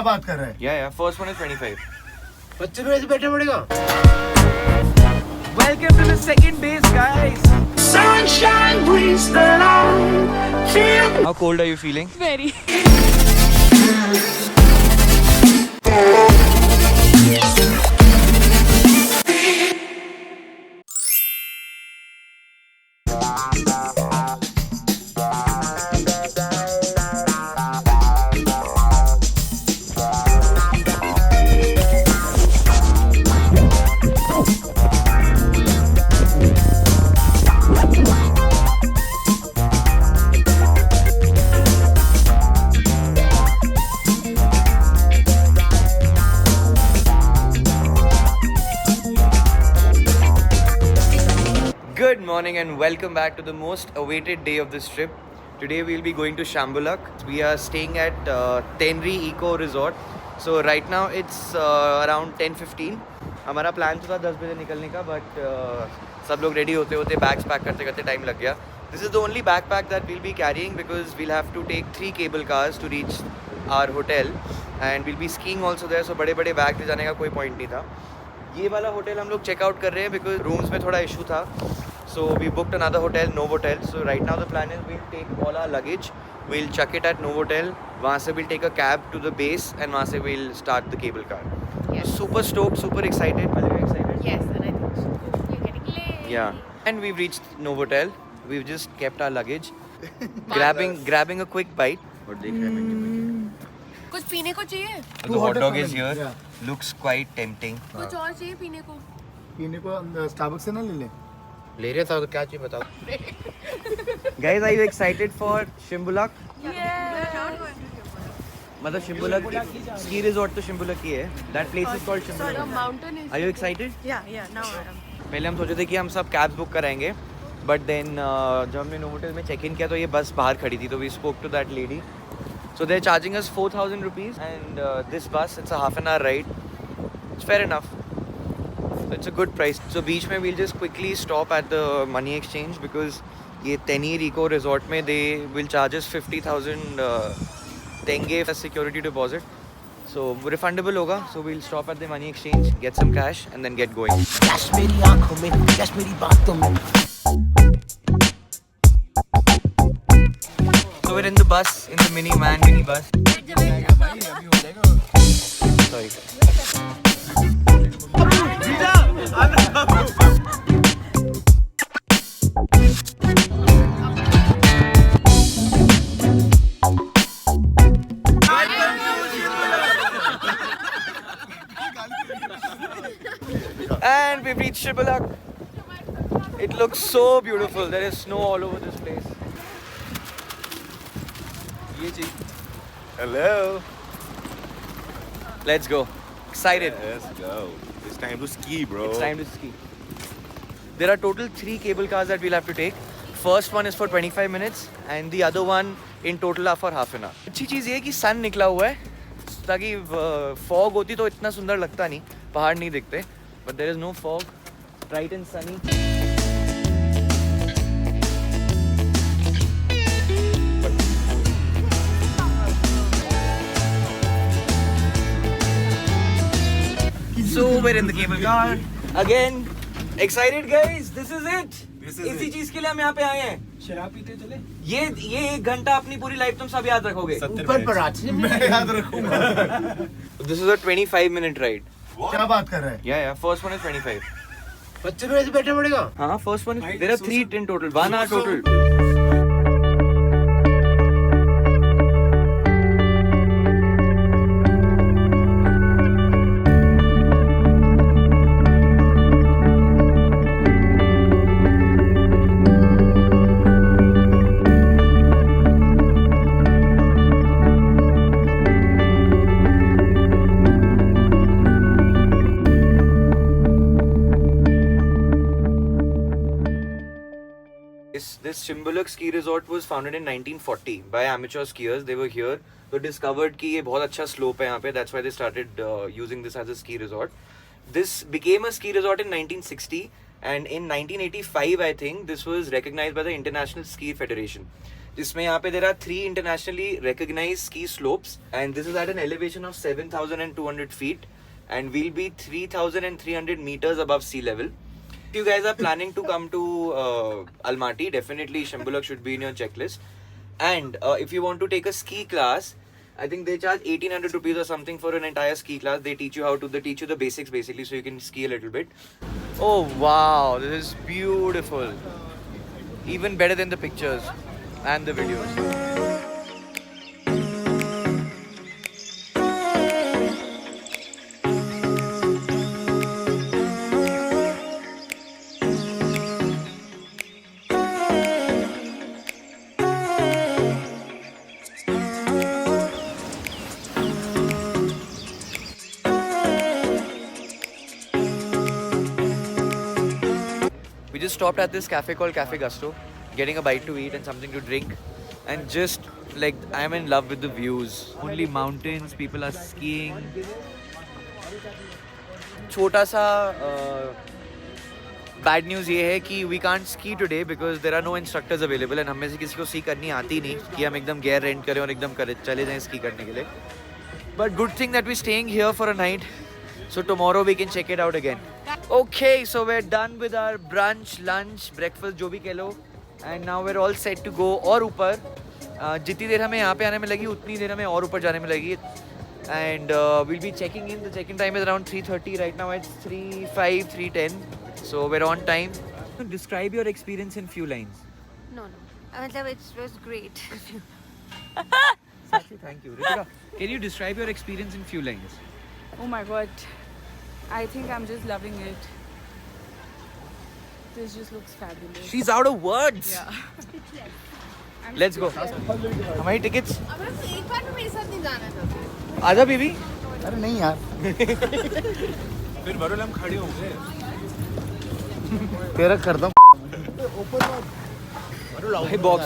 क्या बात कर रहा है? Yeah, first one is 25. 25 रुपए से बैठना पड़ेगा। Welcome to the second base, guys. Sunshine brings the light. Feel How cold are you feeling? Very. Good morning and welcome back to the most awaited day of this trip. Today we'll be going to Shambulak. We are staying at Tenri Eco Resort. So right now it's around 10:15. हमारा plan तो था 10 बजे निकलने का, but सब लोग ready होते होते बैग्स पैक करते करते टाइम लग गया. This is the only backpack that we'll be carrying because we'll have to take 3 cable cars to reach our hotel and we'll be skiing also there. So बड़े बड़े bag ले जाने का कोई पॉइंट नहीं था. ये वाला होटल हम लोग चेकआउट कर रहे हैं बिकॉज रूम्स में थोड़ा इशू था. So we booked another hotel, Novotel. So right now the plan is we'll take all our luggage, we'll chuck it at Novotel. वहाँ से we'll take a cab to the base and वहाँ से we'll start the cable car. Yes. Super stoked, super excited. Are you excited? Yes, and I think we're getting late. Yeah. And we've reached Novotel. We've just kept our luggage. grabbing a quick bite. और देख रहे हैं कुछ पीने को चाहिए? The hot dog is here. Looks quite tempting. कुछ और चाहिए पीने को? पीने को स्टारबक्स से ना ले ले. ले रहे था तो क्या चाहिए बताओ। Guys, are you excited for Shambulak? Yeah. मतलब Shambulak ski resort तो Shambulak ही है. That place is called The Shambulak. mountain is. Are you excited? Yeah. Now I am. पहले हम सोचे थे कि हम सब कैब्स बुक कराएंगे, बट देन जब हमने नोवोटेल में चेक इन किया तो ये बस बाहर खड़ी थी. तो we spoke to that lady. So they are charging us 4,000 rupees and this bus it's a half an hour ride. It's fair enough. It's a good price. So बीच में we'll just quickly stop at the money exchange because ये Tenir Eco Resort में they will charge us 50,000 tenge as security deposit. So refundable होगा. So we'll stop at the money exchange, get some cash and then get going. Flash मेरी आंखों में, flash मेरी बातों में। So we're in the bus, in the mini bus. Sorry. And we've reached Shambulak. It looks so beautiful. There is snow all over this place. Hello. Let's go. Excited. Let's go. It's time to ski, bro. It's time to ski. There are total 3 cable cars that we'll have to take. First one is for 25 minutes and the other one in total are for half an hour. अच्छी चीज़ ये है कि sun निकला हुआ है ताकि fog होती तो इतना सुंदर लगता नहीं, पहाड़ नहीं दिखते. But there is no fog, bright and sunny. So we're in the cable car again. Excited guys, this is it. इसी चीज के लिए हम यहाँ पे आए हैं. शराब पीते चले? ये 1 घंटा अपनी पूरी लाइफ तुम सब याद रखोगे. ऊपर पर आते मैं याद रखूंगा. This is a 25-minute ride. क्या बात कर रहा है? Yeah, first one is 25. 25 रुपए से बैठना पड़ेगा। हाँ, first one is. There are 3 in total. 1 hour total. This Shambulak ski resort was founded in 1940 by amateur skiers. They were here. So discovered कि ये बहुत अच्छा slope है यहाँ पे. That's why they started using this as a ski resort. This became a ski resort in 1960 and in 1985 I think this was recognized by the International Ski Federation. जिसमें यहाँ पे there are 3 internationally recognized ski slopes and this is at an elevation of 7,200 feet and we'll be 3,300 meters above sea level. If you guys are planning to come to Almaty, definitely Shambhalak should be in your checklist. And if you want to take a ski class, I think they charge 1,800 rupees or something for an entire ski class. They teach you the basics basically, so you can ski a little bit. Oh wow, this is beautiful. Even better than the pictures and the videos. We just stopped at this cafe called Cafe Gusto, getting a bite to eat and something to drink, and just like I'm in love with the views. Only mountains, people are skiing. छोटा सा bad news ये है कि we can't ski today because there are no instructors available and हम में से किसी को ski करनी आती नहीं कि हम एकदम gear rent करें और एकदम चले जाएं ski करने के लिए. But good thing that we're staying here for a night, so tomorrow we can check it out again. Okay, so we're done with our brunch, lunch, breakfast, जो भी कह लो, and now we're all set to go और ऊपर. जितनी देर हमें यहाँ पे आने में लगी उतनी देर हमें और ऊपर जाने में लगी. And we'll be checking in. The check-in time is around 3:30. Right now it's 3:05, 3:10. So we're on time. Describe your experience in few lines. No. It was great. Sachi, thank you. Ritika, can you describe your experience in few lines? Oh my god. I think I'm just loving it. This just looks fabulous. She's out of words. Yeah. Let's go. हमारी tickets. अब एक बार भी मेरे साथ नहीं जाना था. आजा बीबी. अरे नहीं यार, फिर वरुण हम खड़े होंगे. तेरा करता हूँ. भाई बॉक्स.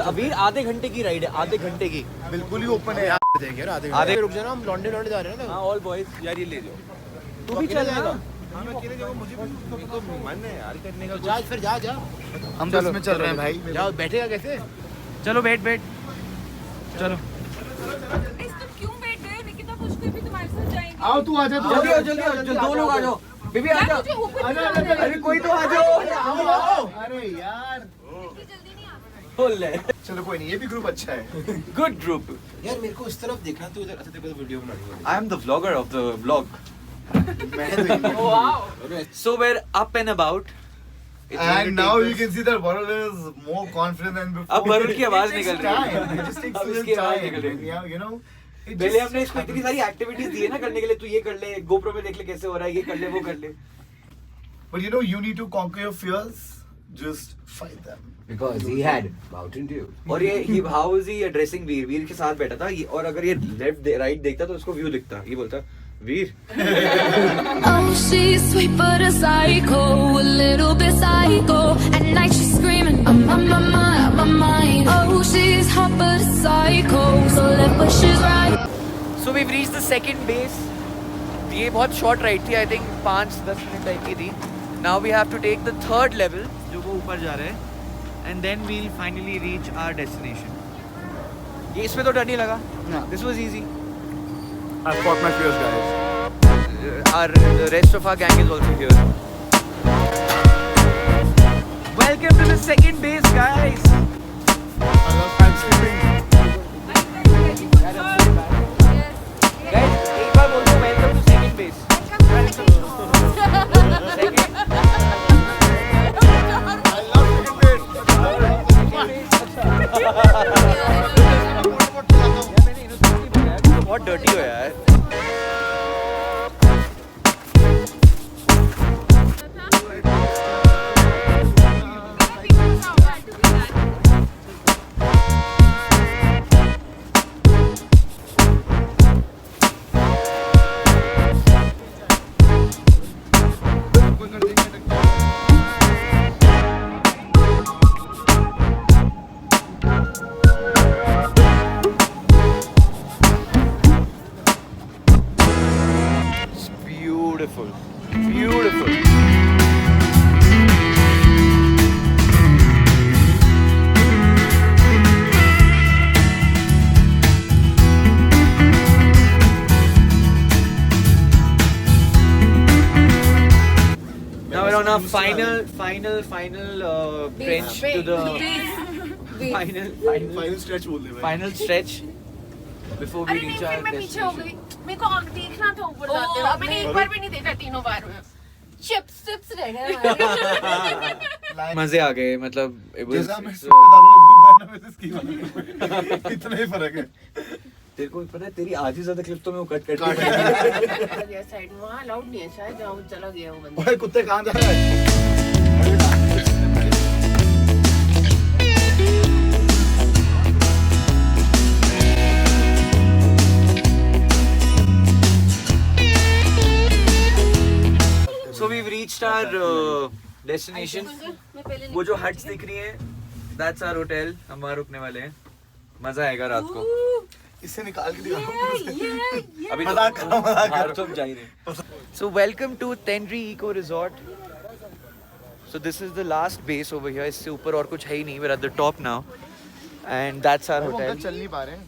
अभी आधे घंटे की राइड है, आधे घंटे की. बिल्कुल ही ओपन है यार. देख यार आधे आधे रुक जाना, हम लौंडे लौंडे जा रहे हैं ना. हाँ ऑल बॉयज. यार ये ले जाओ. तू भी चल ना. हाँ मैं अकेले जाऊँ, मुझे भी तो मन है यार करने का. जा फिर जा जा हम बस में चल रहे हैं भाई. जाओ. बैठेगा कैसे? चलो बैठ. चलो. तुम क्यों बैठ गए? निकिता पूछ के भी तुम्हारे साथ जाएंगे. आओ तू आजा. जल्दी 2 लोग आ जाओ. बीबी आ जाओ. मुझे ऊपर जाना है. अरे कोई तो आ जाओ. आओ. अरे यार, जल्दी नहीं आ. बोल ले. चलो कोई नहीं, ये भी ग्रुप अच्छा है. Good group. यार मेरे को इस तरफ देखना, तू इधर. अच्छा तेरे को वीडियो बनानी है. I am the vlogger of the vlog. Wow. So we're up and about. It's going And to now take you us- can see that Varun is more confident than before. अब वरुण की आवाज It takes निकल रही है. time. It just takes अब a little इसकी आवाज time. निकल रही है. Yeah, you know. It पहले just हमने इसको इतनी सारी एक्टिविटीज दी है ना करने के लिए. तू ये कर ले, GoPro में देख ले कैसे हो रहा है, ये कर ले, वो कर ले. But you know, you need to conquer your fears. Just fight them. Because he had Mountain Dew. और ये हाउ इज ही एड्रेसिंग वीर के साथ बैठा था ये. और अगर ये लेफ्ट राइट देखता तो उसको व्यू दिखता. ये बोलता वीर. Oh, she's sweet but a psycho, a little bit psycho. At night she's screaming, I'm on my mind. Oh, she's hot but a psycho, so left but she's right. So we've reached the second base. ये बहुत short ride थी. I think 5-10 minute type की थी. Now we have to take the third level जो वो ऊपर जा रहे हैं. And then we'll finally reach our destination. ये इसमें तो डर नहीं लगा. No. This was easy. I fought my fears, guys. The rest of our gang is also here. Welcome to the second base, guys. I'm sleeping. Guys, एक बार बोल दो welcome to second base. Second. I love second base. बहुत dirty हो यार. Beautiful. our final trench to the Final stretch बोल दे भाई. final stretch before we अरे नहीं reach फिर our मैं पीछे हो destination. गई मेरे को आग देखना था ऊपर जाते हुए मैंने एक बार भी नहीं देखा तीनों बार में चिप्स रह गए हमारे मजे आ गए मतलब it was- जैसा हमें रिश्तेदारों में घूमा है ना वैसे स्कीम में इतना ही फर्क है. तेरे को पता है तेरी आधी ज्यादा क्लिप तो मैं वो कट करके ये साइड में वहाँ अलाउड नहीं है शायद जहाँ वो चला गया वो बंदा ओए कुत्ते कहाँ जा रहा है? So we've reached our destination. वो जो हट्स दिख रही हैं, that's our hotel. हम वहाँ रुकने वाले हैं. मजा आएगा रात को. इसे निकाल के दिखाओ. अभी मजाक कर रहा हूँ. तो हम जा ही रहे. So welcome to Tenri Eco Resort. So this is the last base over here. इससे ऊपर और कुछ है ही नहीं. We're at the top now, and that's our hotel. चल नहीं पा रहे हैं.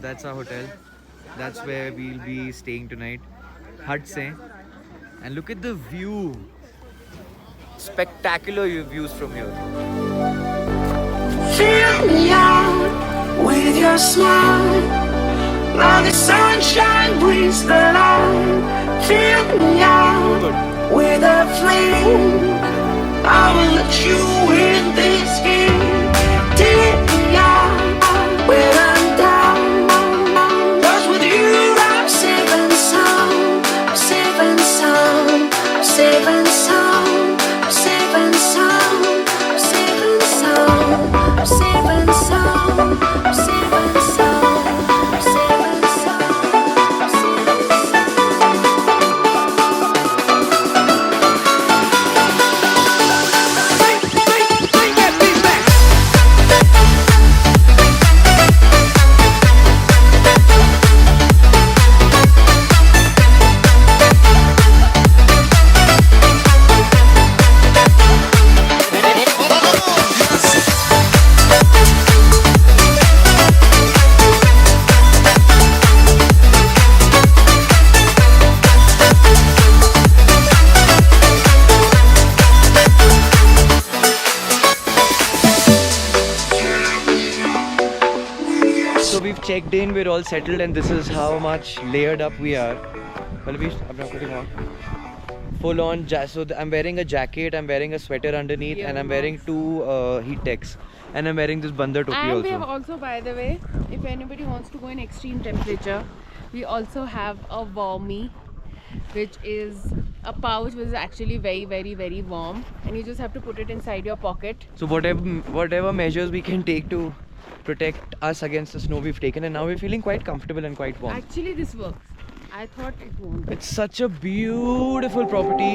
That's our hotel. That's where we'll be staying tonight. Huts हैं. And look at the view. Spectacular views from here. Fill me out with your smile. Now the sunshine brings the light. Fill me out with a flame. I will let you in this game. Take me out when I'm down. 'Cause with you I'm safe and sound. I'm safe and sound. I'm safe and sound. I'm safe and sound. I'm safe and sound. I'm safe and sound. I'm safe and sound. I'm safe and sound. I'm safe and sound. So we've checked in, we're all settled, and this is how much layered up we are. Full on, so I'm wearing a jacket, I'm wearing a sweater underneath, and I'm wearing two heat techs, and I'm wearing this bandar topi And we have also. also, by the way, if anybody wants to go in extreme temperature, we also have a warmie, which is a pouch which is actually very warm, and you just have to put it inside your pocket. So whatever measures we can take to protect us against the snow we've taken, and now we're feeling quite comfortable and quite warm. Actually, this works. I thought it won't. It's such a beautiful property.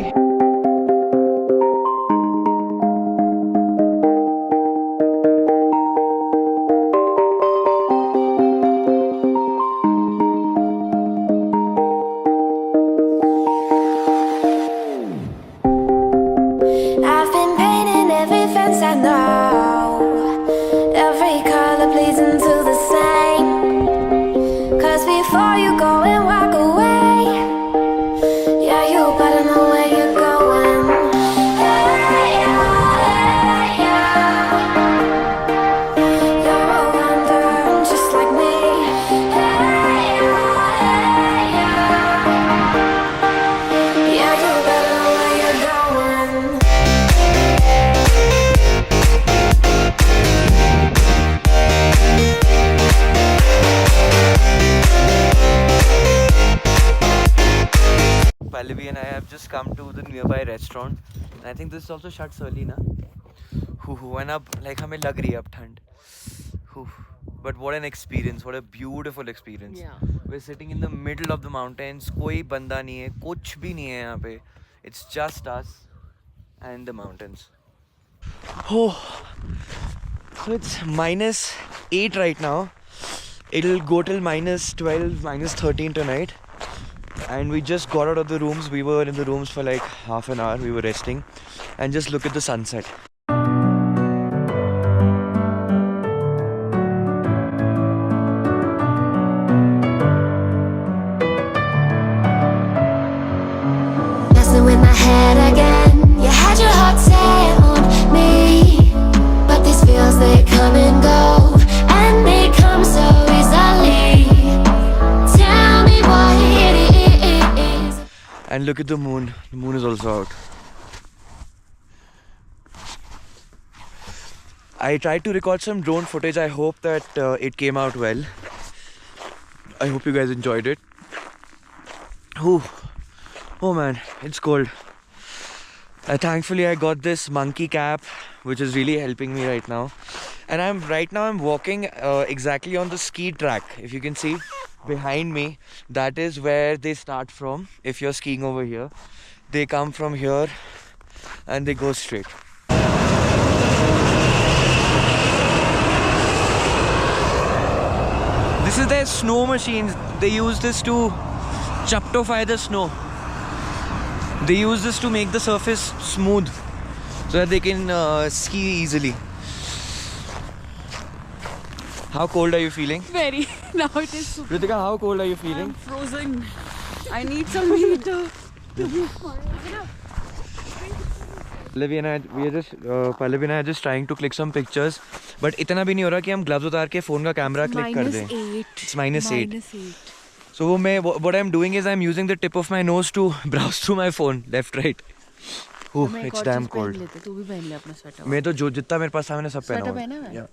I've been painting every fence I know, every color pleasing to the same. 'Cause before you go and walk away, yeah, you better know where you're going. Hey, yeah, you're a wanderer just like me. Hey, yeah, you better know where you're going. Pallavi and I have just come to the nearby restaurant, and I think this also shuts early, na? And अब like हमें लग रही है अब ठंड. But what an experience! What a beautiful experience! Yeah. We're sitting in the middle of the mountains. कोई बंदा नहीं है, कुछ भी नहीं है यहाँ पे. It's just us and the mountains. Oh, so it's -8 right now. It'll go till -12, -13 tonight. And we just got out of the rooms. We were in the rooms for like half an hour. We were resting, and just look at the sunset. Messing with my head again. You And look at the moon. The moon is also out. I tried to record some drone footage. I hope that it came out well. I hope you guys enjoyed it. Ooh. Oh man, it's cold. Thankfully I got this monkey cap, which is really helping me right now. And I'm walking exactly on the ski track. If you can see behind me, that is where they start from. If you're skiing over here, they come from here and they go straight. This is their snow machines. They use this to chaptify the snow. They use this to make the surface smooth so that they can ski easily. How cold are you feeling? Very. Now it is super. Ritika, how cold are you feeling? I'm frozen. I need some heater. Pallavi and I are just trying to click some pictures, but इतना भी नहीं हो रहा कि हम gloves उतार के phone का camera click कर दें. It's -8. So what I'm doing is I'm using the tip of my nose to browse through my phone, left, right. Oh, it's damn cold. तू भी पहन ले अपना स्वेटर. मैं तो जो जितना मेरे पास था मैंने सब पहना हुआ है. पहना है? Yeah,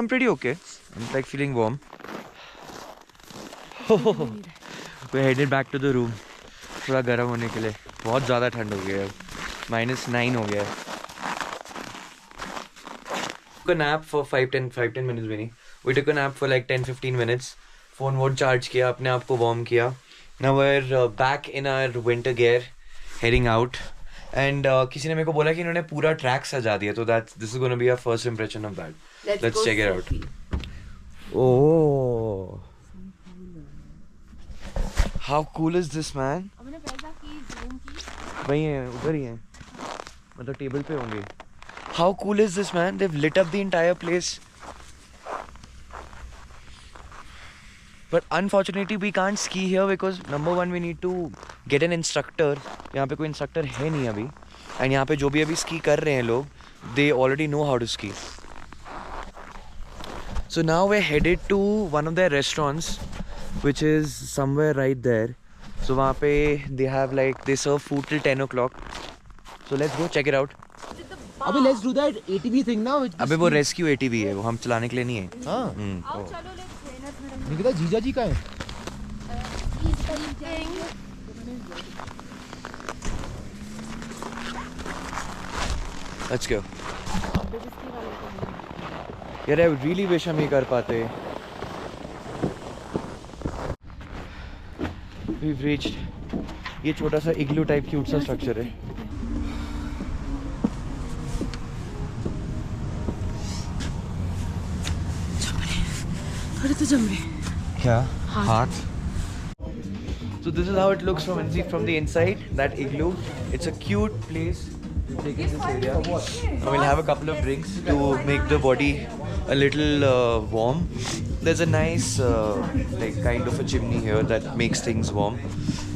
I'm pretty okay. I'm like feeling warm. We're headed back to the room. थोड़ा गर्म होने के लिए. बहुत ज़्यादा ठंड हो गया है. -9 हो गया है. Took a nap for 5-10 minutes भी नहीं. We took a nap for like 10-15 minutes. Phone वोड charge किया, अपने आप को warm किया. Now we're back in our winter gear, heading out. And किसी ने मेरे को बोला कि इन्होंने पूरा track सजा दिया, तो this is going to be our first impression of that. Let's check it out. Oh, how cool is this, man? वही है, उधर ही है, मतलब टेबल पे होंगे. How cool is this, man? They've lit up the entire place. But unfortunately we can't ski here because number one we need to get an instructor. यहाँ पे कोई instructor है नहीं अभी. And यहाँ पे जो भी अभी ski कर रहे हैं लोग, they already know how to ski. So now we're headed to one of their restaurants, which is somewhere right there. So वहाँ पे they have like they serve food till 10 o'clock. So let's go check it out. अबे let's do that ATV thing now. अबे वो rescue ATV है, वो हम चलाने के लिए नहीं है. हाँ. निकिता जीजा जी का है. Let's go. यार I really wish हम ये कर पाते. We've reached. ये छोटा सा igloo type cute सा structure है. थोड़े तो जम रहे. क्या? Heart. So this is how it looks from the inside. That igloo. It's a cute place. We'll take in this area. And we'll have a couple of drinks to make the body a little warm. There's a nice like kind of a chimney here that makes things warm.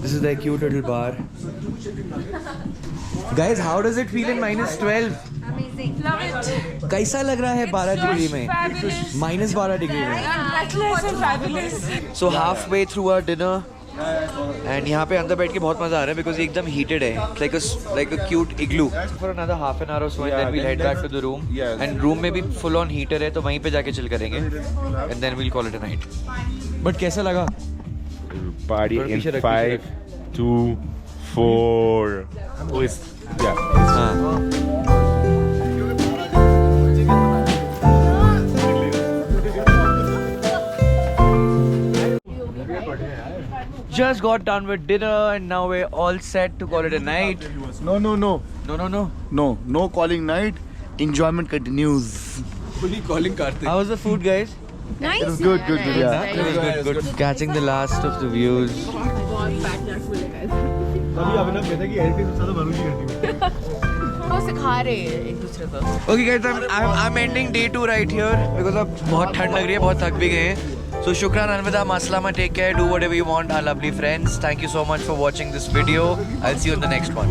This is their cute little bar. Guys, how does it feel in -12? Amazing. Love it. कैसा लग रहा है 12 degree में? -12 degree में. So halfway through our dinner. And यहाँ पे अंदर बैठ के बहुत मजा आ रहा है because ये एकदम heated है. It's like a cute igloo. For another half an hour or so, and then we'll head back to the room. And room में भी full on heater है, तो वहीं पे जाके chill करेंगे. And then we'll call it a night. But कैसा लगा? Party in 5, 2, 4. Oh, it's yeah. हाँ. Just got done with dinner and now we're all set to call it a night. No. No. No calling night. Enjoyment continues. How was the food, guys? Nice. It was good. Yeah. It was good. Catching the last of the views. वो सिखा रहे हैं एक दूसरे को. Okay, guys, I'm ending day 2 right here because अब बहुत ठंड लग रही है, बहुत थक भी गए हैं. So shukran, alvida, maslama, take care, do whatever you want, our lovely friends. Thank you so much for watching this video. I'll see you in the next one.